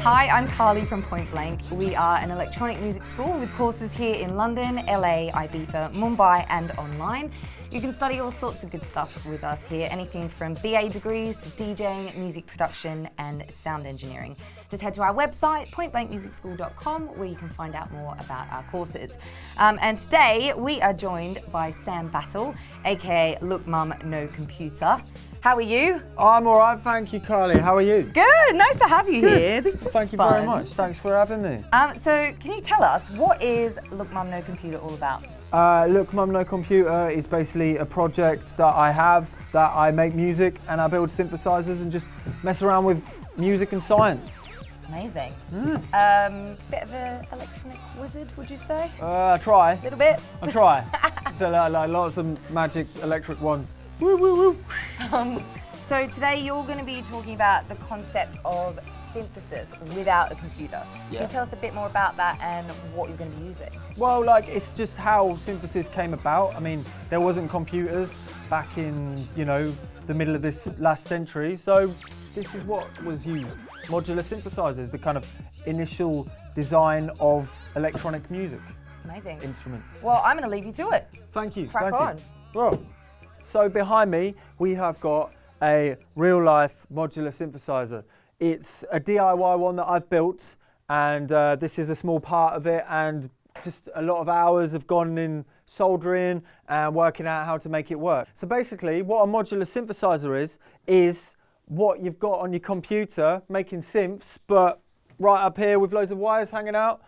Hi, I'm Carly from Point Blank. We are an electronic music school with courses here in London, LA, Ibiza, Mumbai and online. You can study all sorts of good stuff with us here, anything from BA degrees to DJing, music production and sound engineering. Just head to our website, pointblankmusicschool.com, where you can find out more about our courses. And today we are joined by Sam Battle, aka Look Mum No Computer. How are you? I'm all right, thank you, Carly. How are you? Good, nice to have you here. This is Thank you fun. very much. Thanks for having me. So can you tell us, what is Look Mum No Computer all about? Look Mum No Computer is basically a project that I have, that I make music and I build synthesizers and just mess around with music and science. Amazing. Bit of an electronic wizard, would you say? I try. A little bit? I try. So like lots of magic electric ones. Woo, woo, woo. So today you're going to be talking about the concept of synthesis without a computer. Yeah. Can you tell us a bit more about that and what you're going to be using? Well, like, it's just how synthesis came about. I mean, there wasn't computers back in, the middle of this last century, so this is what was used. Modular synthesizers, the kind of initial design of electronic music. Amazing. Instruments. Well, I'm going to leave you to it. Thank you. Crack thank on. You. Well, so behind me, we have got a real-life modular synthesizer. It's a DIY one that I've built, and this is a small part of it, and just a lot of hours have gone in soldering and working out how to make it work. So basically, what a modular synthesizer is what you've got on your computer making synths, but right up here with loads of wires hanging out.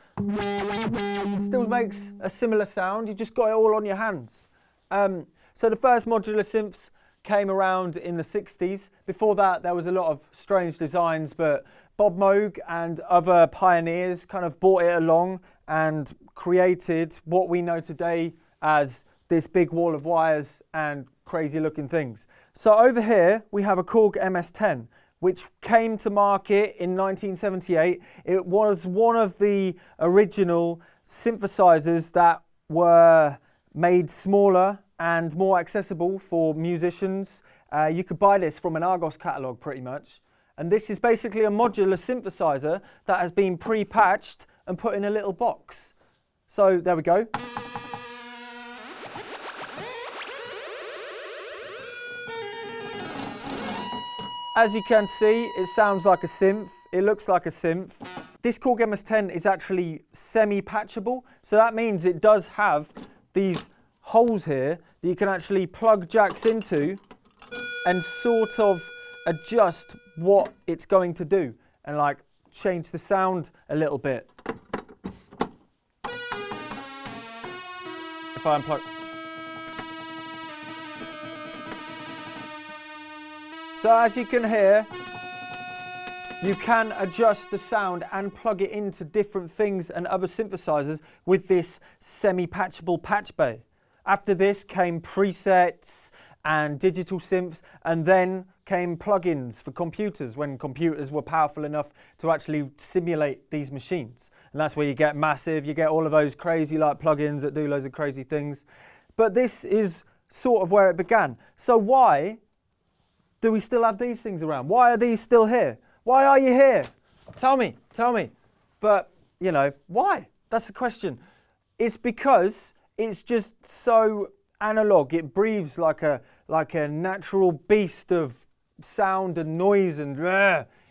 Still makes a similar sound, you just got it all on your hands. So the first modular synths came around in the 60s. Before that, there was a lot of strange designs, but Bob Moog and other pioneers kind of brought it along and created what we know today as this big wall of wires and crazy looking things. So over here, we have a Korg MS-10, which came to market in 1978. It was one of the original synthesizers that were made smaller and more accessible for musicians. You could buy this from an Argos catalogue pretty much. And this is basically a modular synthesizer that has been pre-patched and put in a little box. So there we go. As you can see, it sounds like a synth. It looks like a synth. This Korg MS-10 is actually semi-patchable. So that means it does have these holes here that you can actually plug jacks into and sort of adjust what it's going to do and like change the sound a little bit. If I unplug. So as you can hear, you can adjust the sound and plug it into different things and other synthesizers with this semi-patchable patch bay. After this came presets and digital synths, and then came plugins for computers when computers were powerful enough to actually simulate these machines. And that's where you get massive, you get all of those crazy like plugins that do loads of crazy things. But this is sort of where it began. So why do we still have these things around? Why are these still here? Why are you here? Tell me. But, why? That's the question. It's because it's just so analog. It breathes like a natural beast of sound and noise, and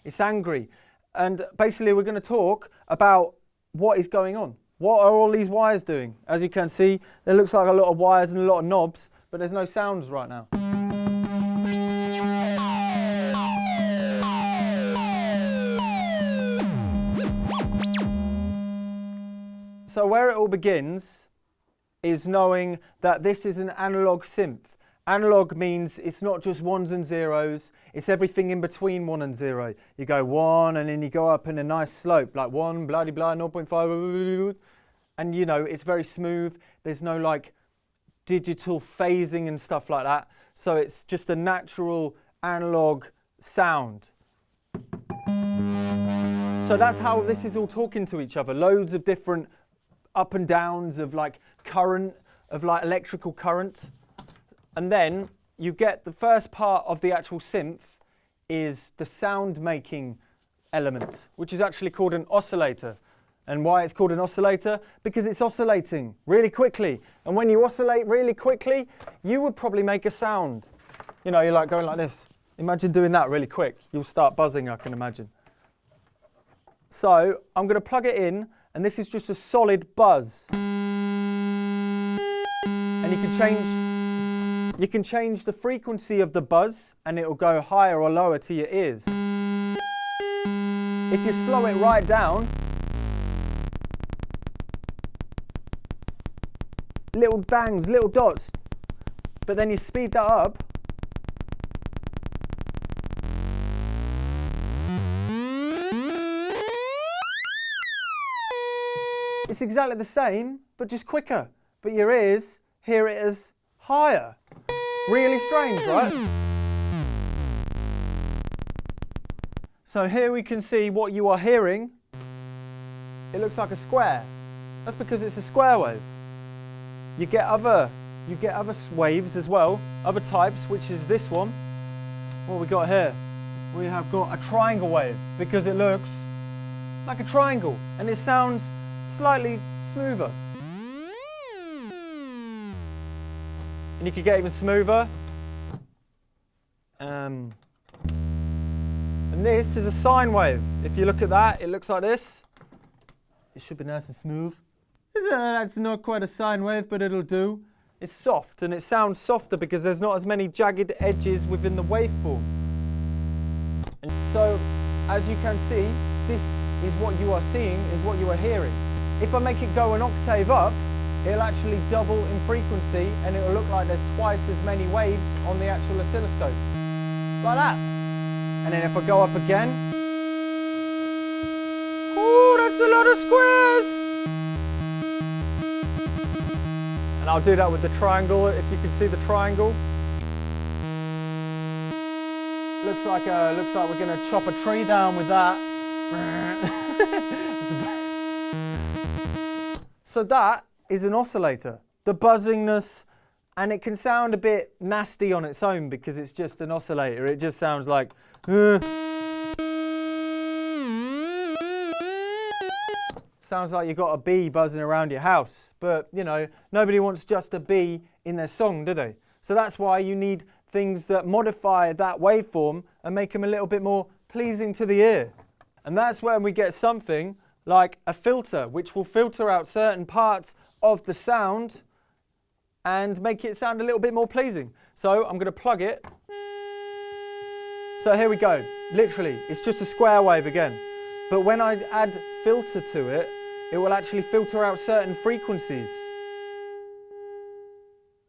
it's angry. And basically we're going to talk about what is going on. What are all these wires doing? As you can see, there looks like a lot of wires and a lot of knobs, but there's no sounds right now. So where it all begins is knowing that this is an analog synth. Analog means it's not just ones and zeros, it's everything in between 1 and 0. You go 1 and then you go up in a nice slope, like 1, blah, blah, blah, 0.5, and it's very smooth. There's no like digital phasing and stuff like that. So it's just a natural analog sound. So that's how this is all talking to each other. Loads of different up and downs of like current, of like electrical current. And then you get the first part of the actual synth is the sound making element, which is actually called an oscillator. And why it's called an oscillator? Because it's oscillating really quickly. And when you oscillate really quickly, you would probably make a sound. You know, you're like going like this. Imagine doing that really quick. You'll start buzzing, I can imagine. So I'm going to plug it in, and this is just a solid buzz. And you can change the frequency of the buzz, and it will go higher or lower to your ears. If you slow it right down, little bangs, little dots, but then you speed that up, it's exactly the same, but just quicker. But your ears hear it as higher. Really strange, right? So here we can see what you are hearing. It looks like a square. That's because it's a square wave. You get other waves as well, other types, which is this one. What we got here? We have got a triangle wave because it looks like a triangle and it sounds slightly smoother. And you could get even smoother. And this is a sine wave. If you look at that, it looks like this. It should be nice and smooth. That's not quite a sine wave, but it'll do. It's soft, and it sounds softer because there's not as many jagged edges within the waveform. And so, as you can see, this is what you are seeing, is what you are hearing. If I make it go an octave up, it'll actually double in frequency, and it'll look like there's twice as many waves on the actual oscilloscope. Like that. And then if I go up again, oh, that's a lot of squares! And I'll do that with the triangle, if you can see the triangle. Looks like we're going to chop a tree down with that. So that is an oscillator. The buzzingness, and it can sound a bit nasty on its own because it's just an oscillator. It just sounds like sounds like you've got a bee buzzing around your house. But, you know, nobody wants just a bee in their song, do they? So that's why you need things that modify that waveform and make them a little bit more pleasing to the ear. And that's when we get something like a filter, which will filter out certain parts of the sound and make it sound a little bit more pleasing. So I'm going to plug it. So here we go. Literally, it's just a square wave again. But when I add filter to it, it will actually filter out certain frequencies.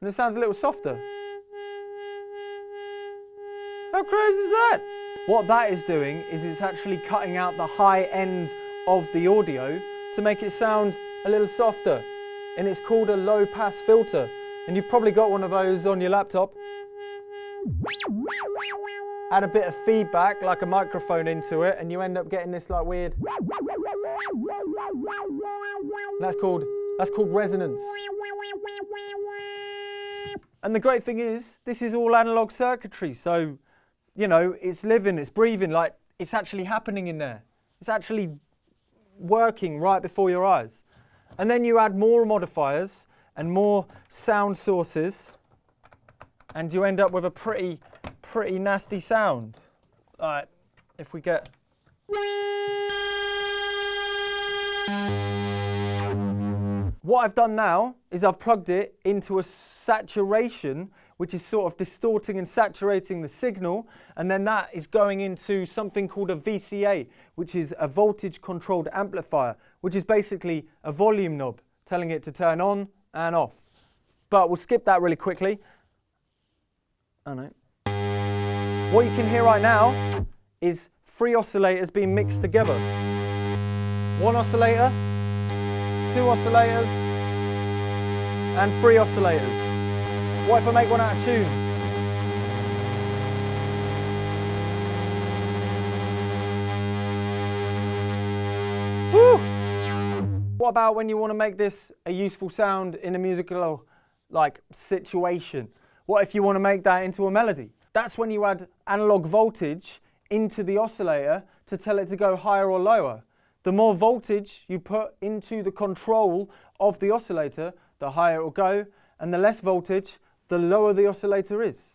And it sounds a little softer. How crazy is that? What that is doing is it's actually cutting out the high end of the audio to make it sound a little softer. And it's called a low pass filter. And you've probably got one of those on your laptop. Add a bit of feedback, like a microphone into it, and you end up getting this like weird. That's called resonance. And the great thing is, this is all analog circuitry, so, you know, it's living, it's breathing, like it's actually happening in there. It's actually working right before your eyes. And then you add more modifiers and more sound sources, and you end up with a pretty nasty sound. Alright, if we get... What I've done now is I've plugged it into a saturation, which is sort of distorting and saturating the signal, and then that is going into something called a VCA, which is a voltage controlled amplifier, which is basically a volume knob telling it to turn on and off. But we'll skip that really quickly. Oh no. What you can hear right now is 3 oscillators being mixed together. 1 oscillator, 2 oscillators, and 3 oscillators. What if I make one out of tune? Woo! What about when you want to make this a useful sound in a musical situation? What if you want to make that into a melody? That's when you add analog voltage into the oscillator to tell it to go higher or lower. The more voltage you put into the control of the oscillator, the higher it will go, and the less voltage, the lower the oscillator is.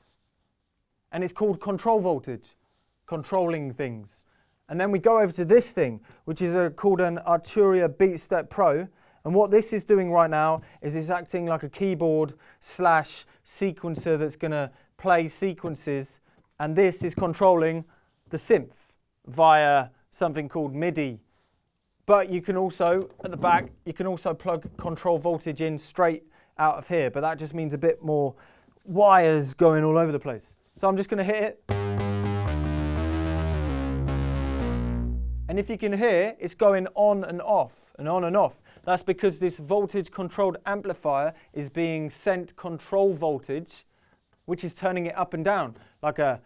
And it's called control voltage, controlling things. And then we go over to this thing, which is called an Arturia BeatStep Pro. And what this is doing right now is it's acting like a keyboard / sequencer that's going to play sequences. And this is controlling the synth via something called MIDI. But you can also, at the back, you can also plug control voltage in straight out of here. But that just means a bit more wires going all over the place. So I'm just going to hit it. And if you can hear, it's going on and off and on and off. That's because this voltage controlled amplifier is being sent control voltage, which is turning it up and down like a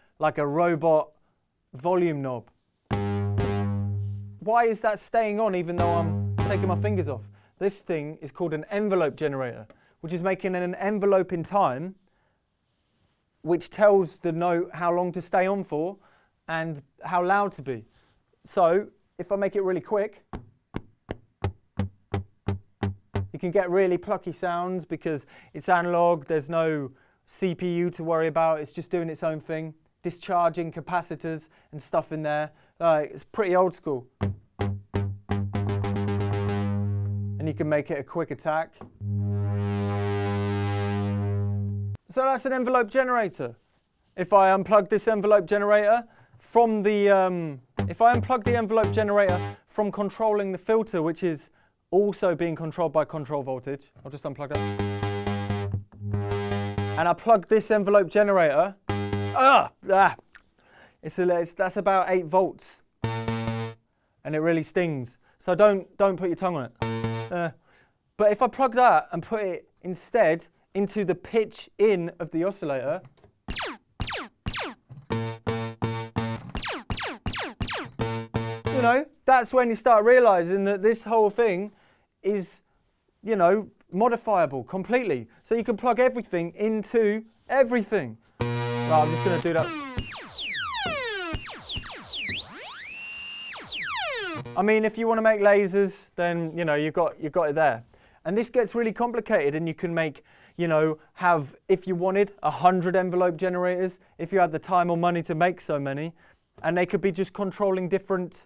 robot volume knob. Why is that staying on even though I'm taking my fingers off? This thing is called an envelope generator, which is making an envelope in time, which tells the note how long to stay on for and how loud to be. So if I make it really quick, you can get really plucky sounds because it's analog, there's no CPU to worry about, it's just doing its own thing, discharging capacitors and stuff in there. It's pretty old school. And you can make it a quick attack. So that's an envelope generator. If I unplug this envelope generator from the envelope generator from controlling the filter, which is also being controlled by control voltage, I'll just unplug that. And I plug this envelope generator. That's about 8 volts, and it really stings. So don't put your tongue on it. But if I plug that and put it instead into the pitch in of the oscillator, you know, that's when you start realizing that this whole thing is, you know, modifiable completely. So you can plug everything into everything. Right, I'm just going to do that. I mean, if you want to make lasers, then, you know, you've got it there. And this gets really complicated, and you can make, you know, have, if you wanted, 100 envelope generators, if you had the time or money to make so many, and they could be just controlling different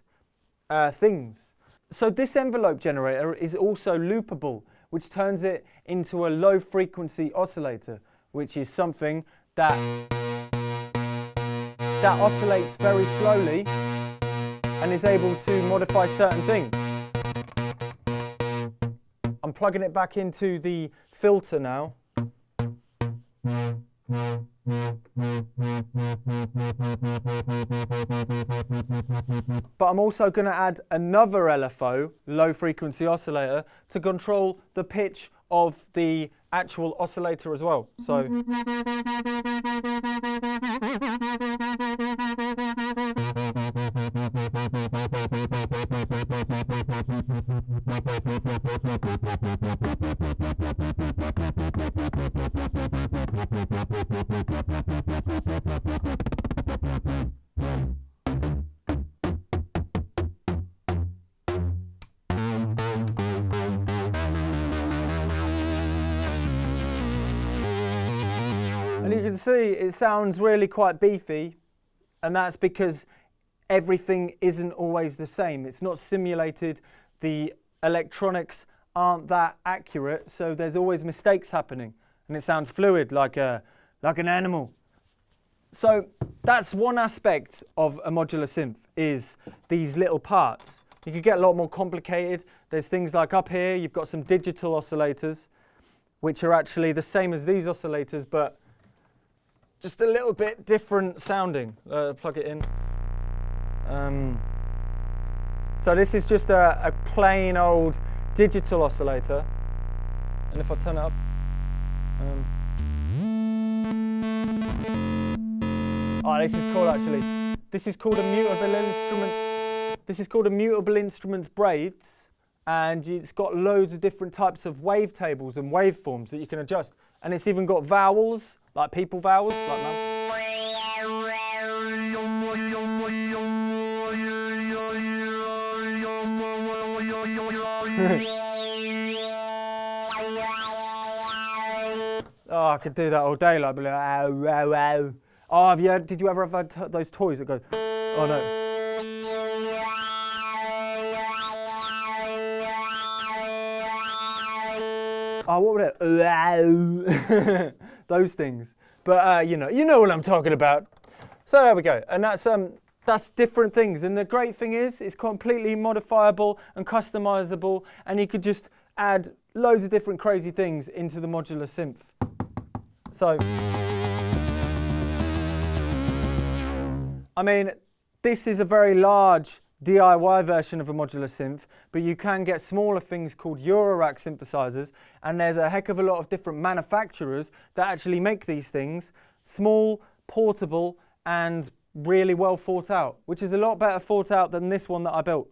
things. So this envelope generator is also loopable, which turns it into a low frequency oscillator, which is something that oscillates very slowly and is able to modify certain things. I'm plugging it back into the filter now. But I'm also going to add another LFO, low frequency oscillator, to control the pitch of the actual oscillator as well. So and you can see it sounds really quite beefy, and that's because everything isn't always the same. It's not simulated. The electronics aren't that accurate, so there's always mistakes happening, and it sounds fluid like an animal. So that's one aspect of a modular synth, is these little parts. You could get a lot more complicated. There's things like up here, you've got some digital oscillators, which are actually the same as these oscillators, but just a little bit different sounding. Plug it in. So this is just a plain old digital oscillator. And if I turn it up, this is cool actually. This is called a mutable instrument. This is called a mutable instruments braids, and it's got loads of different types of wavetables and waveforms that you can adjust. And it's even got vowels, like people vowels, like now. Oh, I could do that all day, like, ow, ow, ow. Oh, did you ever have those toys that go, oh no. Oh, what would it? Those things. But you know what I'm talking about. So there we go, and that's different things. And the great thing is, it's completely modifiable and customizable, and you could just add loads of different crazy things into the modular synth. So, I mean, this is a very large DIY version of a modular synth, but you can get smaller things called Eurorack synthesizers, and there's a heck of a lot of different manufacturers that actually make these things small, portable, and really well thought out, which is a lot better thought out than this one that I built.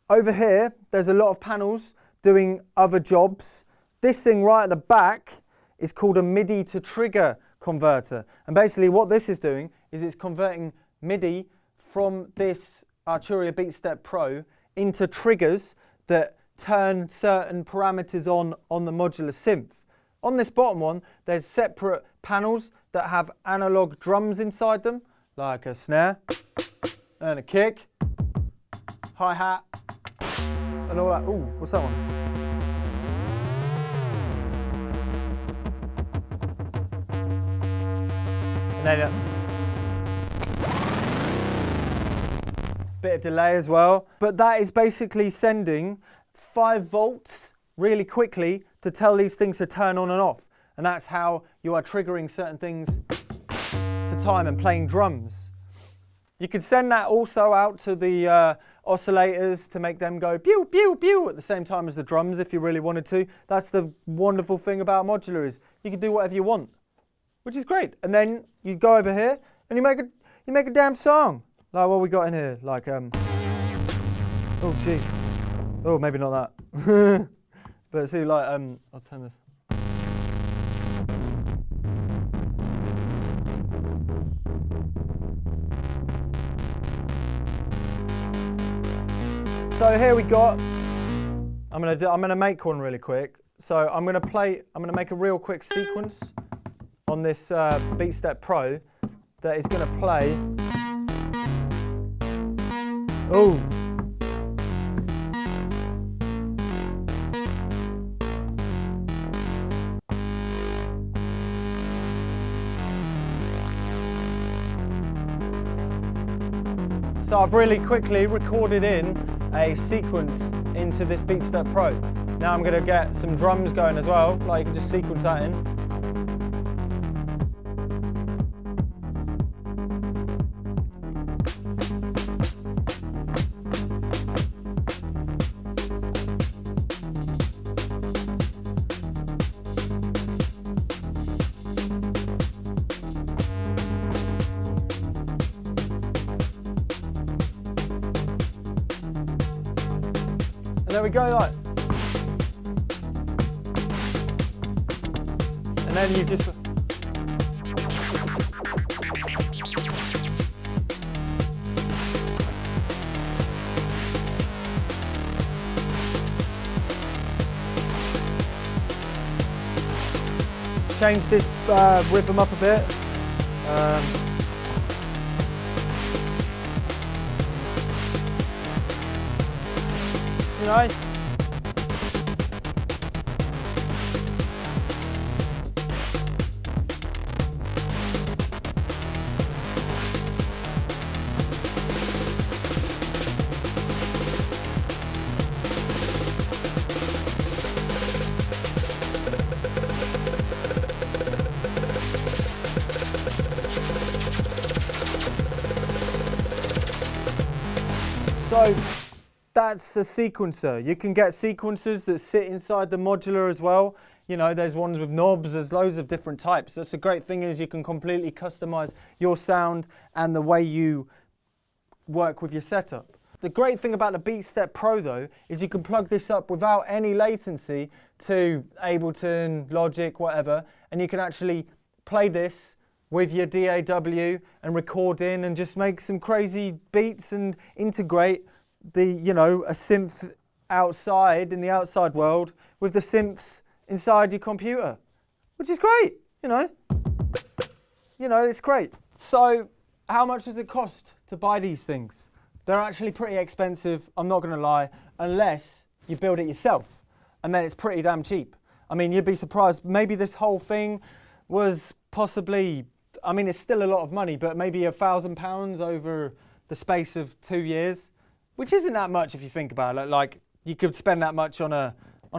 Over here, there's a lot of panels doing other jobs. This thing right at the back is called a MIDI to trigger converter. And basically what this is doing is it's converting MIDI from this Arturia BeatStep Pro into triggers that turn certain parameters on the modular synth. On this bottom one, there's separate panels that have analog drums inside them, like a snare and a kick, hi-hat, and all that. Ooh, what's that one? And then a bit of delay as well. But that is basically sending 5 volts really quickly to tell these things to turn on and off. And that's how you are triggering certain things to time and playing drums. You could send that also out to the oscillators to make them go pew, pew, pew at the same time as the drums if you really wanted to. That's the wonderful thing about modular is you can do whatever you want, which is great. And then you go over here and you make a damn song. Like what we got in here, like oh jeez, oh maybe not that. But see, like I'll turn this. So here we got. I'm gonna make one really quick. So I'm gonna make a real quick sequence on this BeatStep Pro that is gonna play. Oh. So I've really quickly recorded in a sequence into this BeatStep Pro. Now I'm going to get some drums going as well, like you can just sequence that in. And there we go, like. And then you just. Change this rhythm up a bit. Nice. So that's a sequencer. You can get sequencers that sit inside the modular as well. You know, there's ones with knobs, there's loads of different types. That's the great thing is you can completely customize your sound and the way you work with your setup. The great thing about the BeatStep Pro though is you can plug this up without any latency to Ableton, Logic, whatever, and you can actually play this with your DAW and record in and just make some crazy beats and integrate the, you know, a synth outside, in the outside world, with the synths inside your computer, which is great, you know, it's great. So how much does it cost to buy these things? They're actually pretty expensive, I'm not going to lie, unless you build it yourself, and then it's pretty damn cheap. I mean, you'd be surprised, maybe this whole thing was possibly, I mean, it's still a lot of money, but maybe £1,000 over the space of 2 years, which isn't that much if you think about it. Like, you could spend that much on a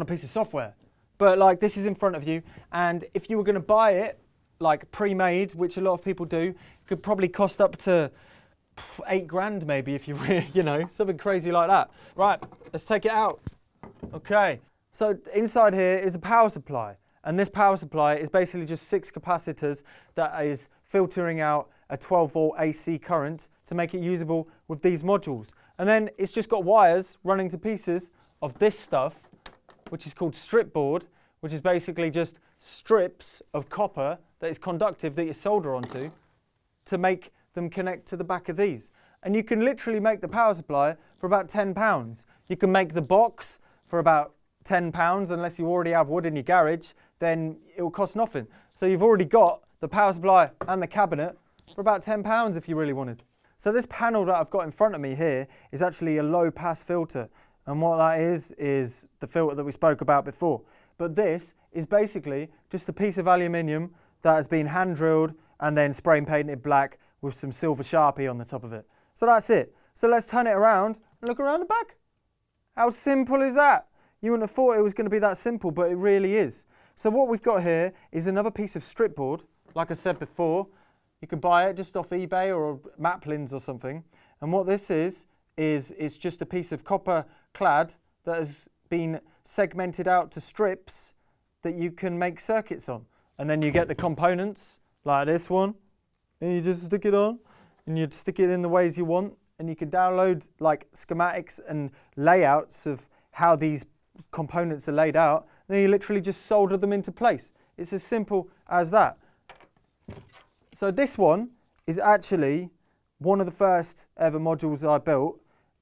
piece of software. But like, this is in front of you, and if you were going to buy it, like pre-made, which a lot of people do, could probably cost up to 8 grand maybe if you something crazy like that. Right, let's take it out. Okay, so inside here is a power supply, and this power supply is basically just 6 capacitors that is filtering out a 12 volt AC current to make it usable with these modules. And then it's just got wires running to pieces of this stuff, which is called strip board, which is basically just strips of copper that is conductive that you solder onto to make them connect to the back of these. And you can literally make the power supply for about £10. You can make the box for about £10, unless you already have wood in your garage, then it will cost nothing. So you've already got the power supply and the cabinet for about £10 if you really wanted. So this panel that I've got in front of me here is actually a low pass filter. And what that is the filter that we spoke about before. But this is basically just a piece of aluminium that has been hand drilled and then spray painted black with some silver Sharpie on the top of it. So that's it. So let's turn it around and look around the back. How simple is that? You wouldn't have thought it was going to be that simple, but it really is. So what we've got here is another piece of strip board. Like I said before, you can buy it just off eBay or Maplins or something. And what this is it's just a piece of copper clad that has been segmented out to strips that you can make circuits on. And then you get the components, like this one, and you just stick it on, and you stick it in the ways you want, and you can download like schematics and layouts of how these components are laid out, and then you literally just solder them into place. It's as simple as that. So this one is actually one of the first ever modules I built,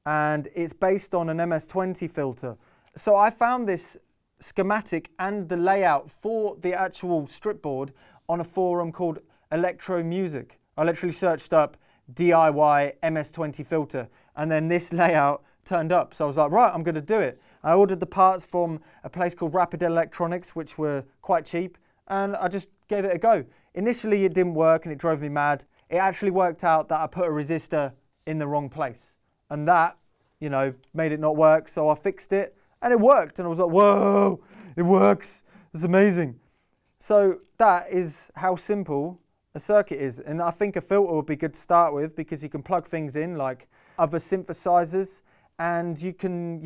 and it's based on an MS-20 filter. So I found this schematic and the layout for the actual strip board on a forum called Electro Music. I literally searched up DIY MS-20 filter, and then this layout turned up. So I was like, right, I'm going to do it. I ordered the parts from a place called Rapid Electronics, which were quite cheap, and I just gave it a go. Initially it didn't work and it drove me mad. It actually worked out that I put a resistor in the wrong place, and that, made it not work. So I fixed it and it worked, and I was like, whoa, it works. It's amazing. So that is how simple a circuit is, and I think a filter would be good to start with because you can plug things in like other synthesizers, and you can,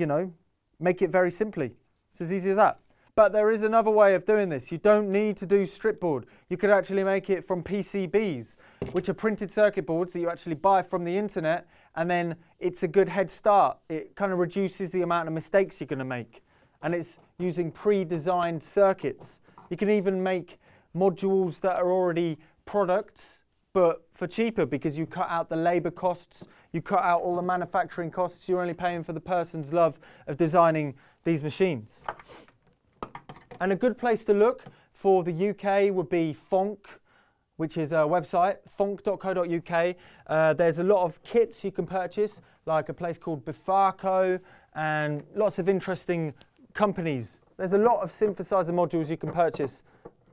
make it very simply. It's as easy as that. But there is another way of doing this. You don't need to do strip board. You could actually make it from PCBs, which are printed circuit boards that you actually buy from the internet, and then it's a good head start. It kind of reduces the amount of mistakes you're going to make, and it's using pre-designed circuits. You can even make modules that are already products, but for cheaper, because you cut out the labor costs, you cut out all the manufacturing costs. You're only paying for the person's love of designing these machines. And a good place to look for the UK would be Fonk, which is a website, fonk.co.uk. There's a lot of kits you can purchase, like a place called Bifarco, and lots of interesting companies. There's a lot of synthesizer modules you can purchase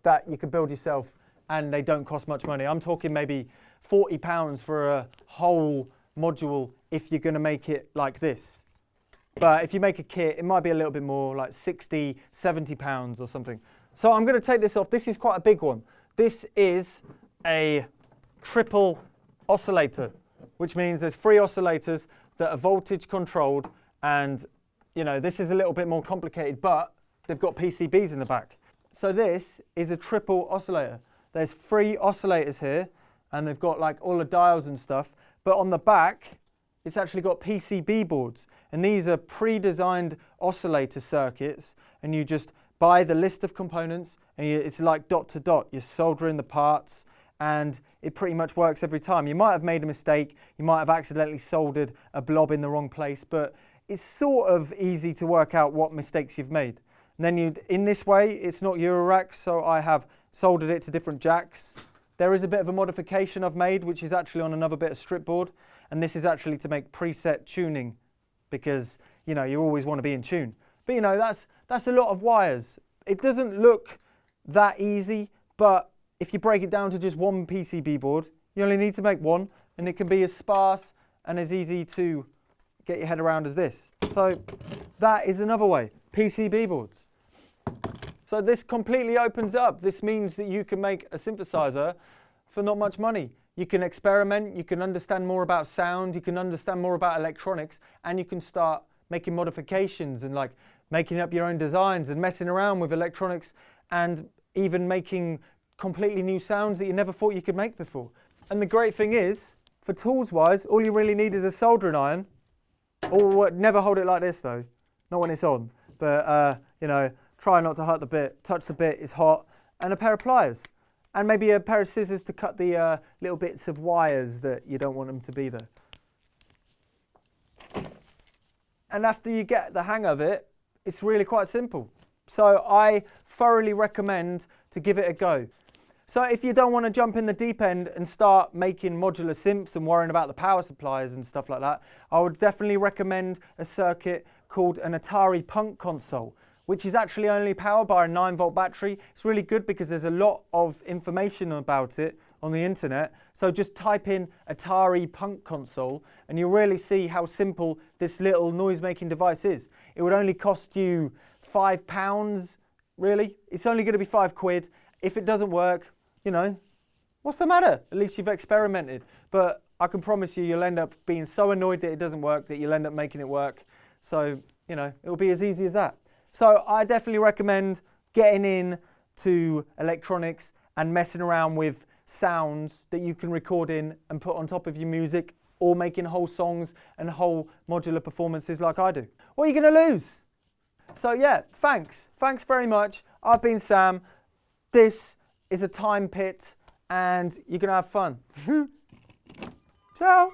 that you can build yourself, and they don't cost much money. I'm talking maybe £40 for a whole module if you're going to make it like this. But if you make a kit, it might be a little bit more, like 60, 70 pounds or something. So I'm going to take this off. This is quite a big one. This is a triple oscillator, which means there's 3 oscillators that are voltage controlled, and this is a little bit more complicated, but they've got PCBs in the back. So this is a triple oscillator. There's 3 oscillators here, and they've got like all the dials and stuff, but on the back it's actually got PCB boards, and these are pre-designed oscillator circuits, and you just buy the list of components, and it's like dot to dot. You're soldering the parts, and it pretty much works every time. You might have made a mistake, you might have accidentally soldered a blob in the wrong place, but it's sort of easy to work out what mistakes you've made. And then in this way, it's not Eurorack, so I have soldered it to different jacks. There is a bit of a modification I've made, which is actually on another bit of strip board, and this is actually to make preset tuning, because you always want to be in tune. But that's a lot of wires. It doesn't look that easy, but if you break it down to just one PCB board, you only need to make one, and it can be as sparse and as easy to get your head around as this. So that is another way, PCB boards. So this completely opens up. This means that you can make a synthesizer for not much money. You can experiment, you can understand more about sound, you can understand more about electronics, and you can start making modifications and like making up your own designs and messing around with electronics and even making completely new sounds that you never thought you could make before. And the great thing is, for tools wise, all you really need is a soldering iron. Or never hold it like this though, not when it's on. But try not to hurt the bit, touch the bit, it's hot, and a pair of pliers. And maybe a pair of scissors to cut the little bits of wires that you don't want them to be there. And after you get the hang of it, it's really quite simple. So I thoroughly recommend to give it a go. So if you don't want to jump in the deep end and start making modular synths and worrying about the power supplies and stuff like that, I would definitely recommend a circuit called an Atari Punk console, which is actually only powered by a 9-volt battery. It's really good because there's a lot of information about it on the internet. So just type in Atari Punk console and you'll really see how simple this little noise-making device is. It would only cost you £5, really. It's only going to be £5. If it doesn't work, what's the matter? At least you've experimented. But I can promise you'll end up being so annoyed that it doesn't work that you'll end up making it work. So, it'll be as easy as that. So I definitely recommend getting in to electronics and messing around with sounds that you can record in and put on top of your music, or making whole songs and whole modular performances like I do. What are you going to lose? So yeah, thanks. Thanks very much. I've been Sam. This is a time pit and you're going to have fun. Ciao.